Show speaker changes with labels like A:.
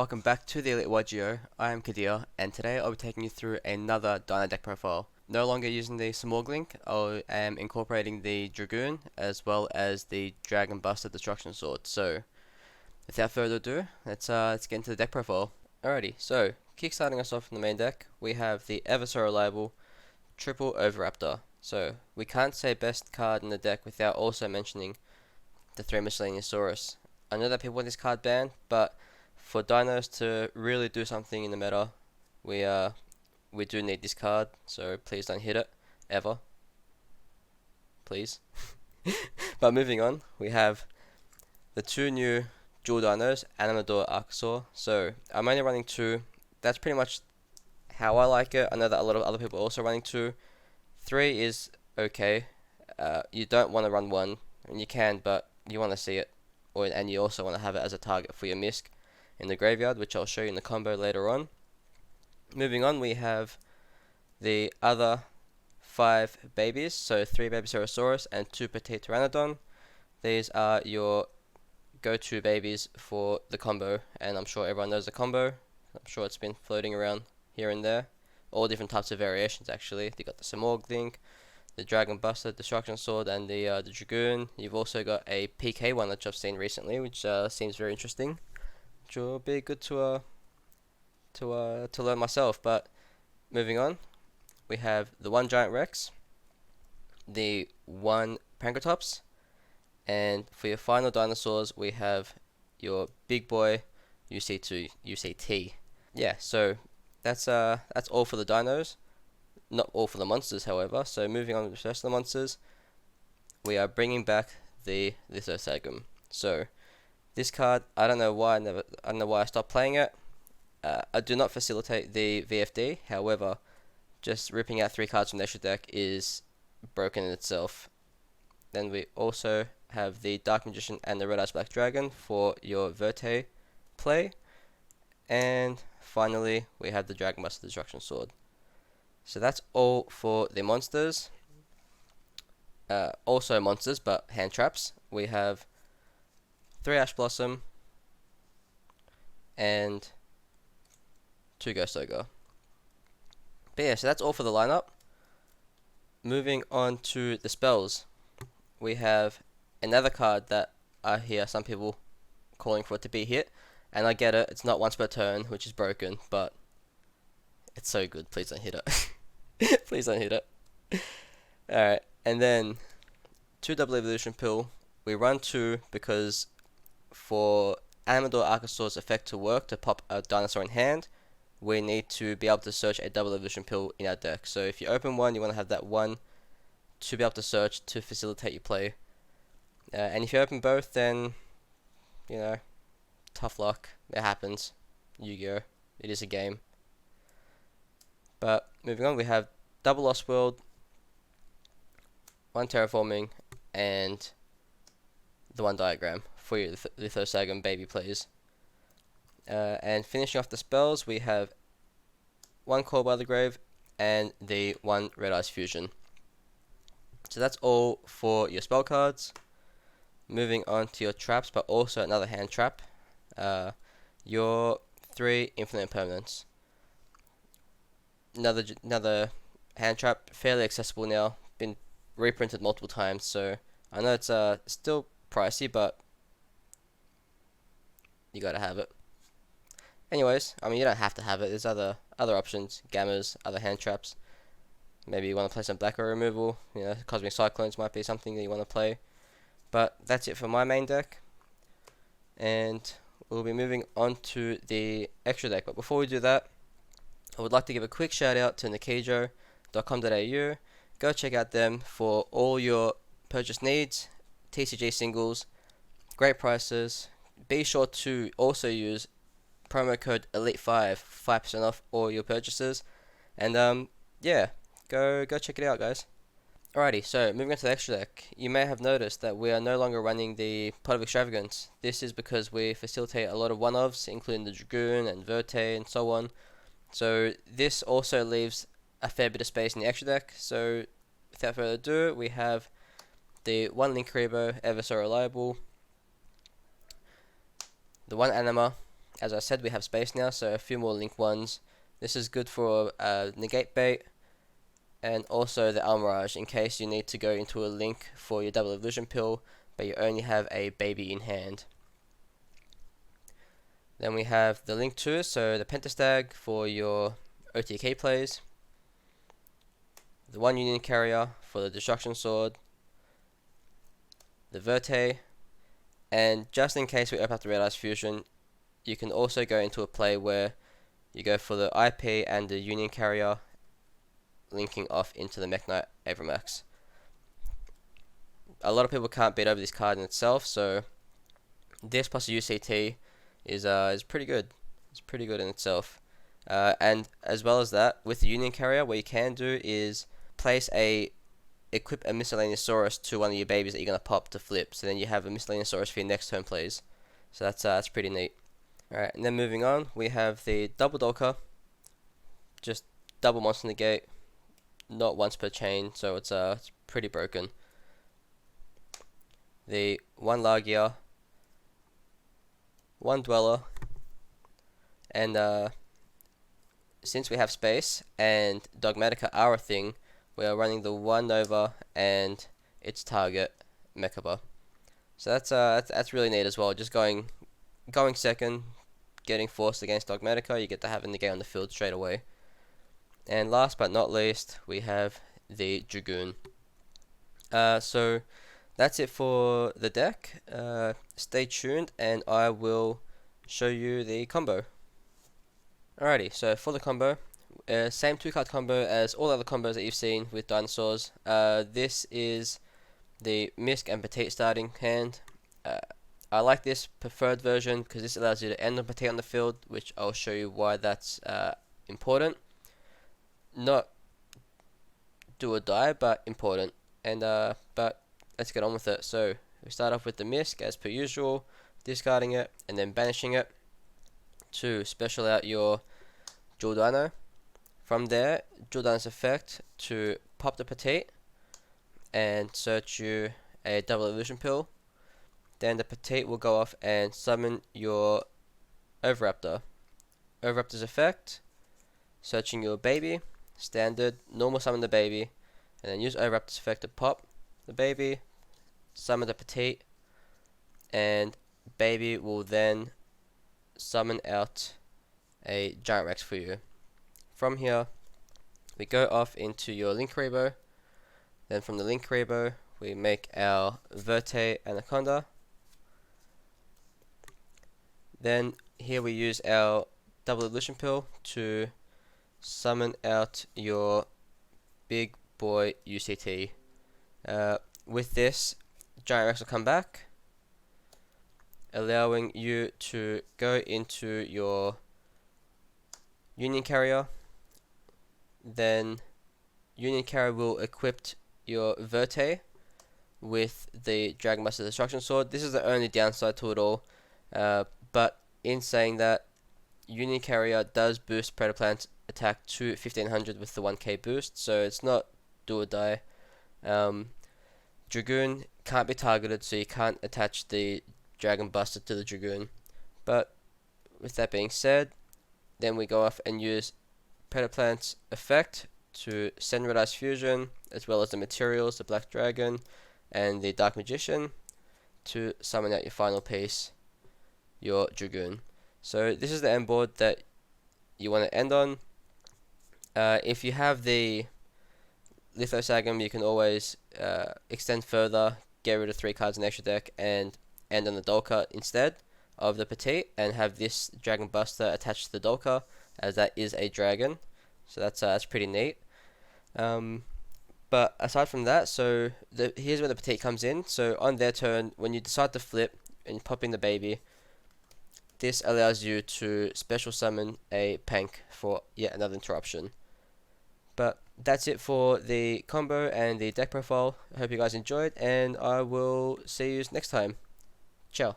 A: welcome back to the Elite YGO. I am Kadir, and today I'll be taking you through another Dino deck profile. No longer using the Samorg link, I am incorporating the Dragoon as well as the Dragon Buster Destruction Sword. So, without further ado, let's get into the deck profile. Alrighty, so kickstarting us off in the main deck, we have the ever so reliable Triple Oviraptor. So we can't say best card in the deck without also mentioning the 3 Miscellaneousaurus. I know that people want this card banned, but for dinos to really do something in the meta, we do need this card, so please don't hit it, ever. Please. But moving on, we have the 2 new dual dinos, Animador, Archosaur. So I'm only running 2. That's pretty much how I like it. I know that a lot of other people are also running 2. 3 is okay. You don't want to run 1, and you can, but you want to see it. And you also want to have it as a target for your misc in the graveyard, which I'll show you in the combo later on. Moving on, we have the other 5 babies, so 3 Babycerosaurus and 2 Petite Pteranodon. These are your go-to babies for the combo, and I'm sure everyone knows the combo. I'm sure it's been floating around here and there. All different types of variations, actually. You got the Samorg link, the Dragon Buster, Destruction Sword, and the Dragoon. You've also got a PK one that I've seen recently, which seems very interesting, which will be good to learn myself. But moving on, we have the 1 Giant Rex, the 1 Pankratops, and for your final dinosaurs, we have your big boy UCT. Yeah, so that's all for the dinos. Not all for the monsters, however. So moving on to the rest of the monsters, we are bringing back the Lithosagum. So this card, I don't know why I stopped playing it. I do not facilitate the VFD. However, just ripping out 3 cards from the extra deck is broken in itself. Then we also have the Dark Magician and the Red Eyes Black Dragon for your Verte play. And finally, we have the Dragon Buster Destruction Sword. So that's all for the monsters. Also monsters, but hand traps. We have 3 Ash Blossom and 2 Ghost Ogre. But yeah, so that's all for the lineup. Moving on to the spells, we have another card that I hear some people calling for it to be hit, and I get it. It's not once per turn, which is broken, but it's so good. Please don't hit it. Please don't hit it. Alright, and then 2 Double Evolution Pill. We run 2 because for Animador Archosaur's effect to work, to pop a dinosaur in hand, we need to be able to search a Double Evolution Pill in our deck. So if you open 1, you want to have that 1 to be able to search to facilitate your play. And if you open both, then, you know, tough luck. It happens. Yu-Gi-Oh! It is a game. But moving on, we have double Lost World, 1 Terraforming, and the 1 Diagram for your Lithosagum baby plays. And finishing off the spells, we have 1 Call by the Grave and the 1 Red Eyes Fusion. So that's all for your spell cards. Moving on to your traps, but also another hand trap. Your 3 Infinite Impermanence. Another hand trap, fairly accessible now. Been reprinted multiple times, so I know it's still pricey, but you gotta have it. Anyways, I mean, you don't have to have it. There's other options, gammas, other hand traps. Maybe you want to play some Black Ore removal. You know, Cosmic Cyclones might be something that you want to play. But that's it for my main deck, and we'll be moving on to the extra deck. But before we do that, I would like to give a quick shout out to nikijo.com.au. Go check out them for all your purchase needs, TCG singles, great prices. Be sure to also use promo code ELITE5 for 5% off all your purchases. And yeah, go check it out, guys. Alrighty, so moving on to the extra deck, you may have noticed that we are no longer running the Pot of Extravagance. This is because we facilitate a lot of one-ofs, including the Dragoon and Verte and so on. So this also leaves a fair bit of space in the extra deck. So without further ado, we have the 1 Linkuriboh, ever so reliable, the 1 Anima, as I said, we have space now, so a few more link ones. This is good for negate bait, and also the Almirage in case you need to go into a link for your double illusion pill, but you only have a baby in hand. Then we have the link 2, so the Pentastag for your OTK plays, the 1 Union Carrier for the Destruction Sword, the Verte, and just in case we open up the Red Eyes Fusion, you can also go into a play where you go for the IP and the Union Carrier linking off into the Mech Knight Avramax. A lot of people can't beat over this card in itself, so this plus a UCT is pretty good. It's pretty good in itself. And as well as that, with the Union Carrier, what you can do is equip a Miscellaneousaurus to one of your babies that you're gonna pop to flip. So then you have a Miscellaneousaurus for your next turn plays. So that's pretty neat. Alright, and then moving on, we have the double Dolka, just double monster negate, not once per chain, so it's pretty broken. The 1 Lagia, 1 Dweller, and since we have space and Dogmatica are a thing, we are running the 1 Nova and its target Mechaba. So that's really neat as well. Just going second, getting forced against Dogmatica, you get to have a negate on the field straight away. And last but not least, we have the Dragoon. So that's it for the deck. Stay tuned and I will show you the combo. Alrighty, so for the combo, same 2-card combo as all other combos that you've seen with dinosaurs. This is the Misk and Petite starting hand. I like this preferred version because this allows you to end on Petite on the field, which I'll show you why that's important. Not do or die, but important. And but let's get on with it. So we start off with the Misk as per usual, discarding it and then banishing it to special out your Duel Dino. From there, Duel Dino's effect to pop the Petite and search you a double illusion pill. Then the Petite will go off and summon your Oviraptor. Oviraptor's effect, searching your baby, standard, normal summon the baby, and then use Oviraptor's effect to pop the baby, summon the Petite, and baby will then summon out a Giant Rex for you. From here, we go off into your Link Rebo. Then from the Link Rebo, we make our Verte Anaconda. Then here we use our double illusion pill to summon out your big boy UCT. With this, Giant Rex will come back, allowing you to go into your Union Carrier. Then Union Carrier will equip your Verte with the Dragon Buster Destruction Sword. This is the only downside to it all, but in saying that, Union Carrier does boost Predaplan's attack to 1500 with the 1k boost, so it's not do or die. Dragoon can't be targeted, so you can't attach the Dragon Buster to the Dragoon. But with that being said, then we go off and use Predaplan's effect to send Red Eyes Fusion, as well as the materials, the Black Dragon and the Dark Magician, to summon out your final piece, your Dragoon. So this is the end board that you want to end on. If you have the Lithosagum, you can always extend further, get rid of 3 cards in extra deck, and end on the Dolka instead of the Petite, and have this Dragon Buster attached to the Dolka, as that is a dragon. So that's pretty neat. But aside from that, so here's where the Petite comes in. So on their turn, when you decide to flip and you pop in the baby, this allows you to special summon a Pank for yet another interruption. But that's it for the combo and the deck profile. I hope you guys enjoyed, and I will see you next time. Ciao.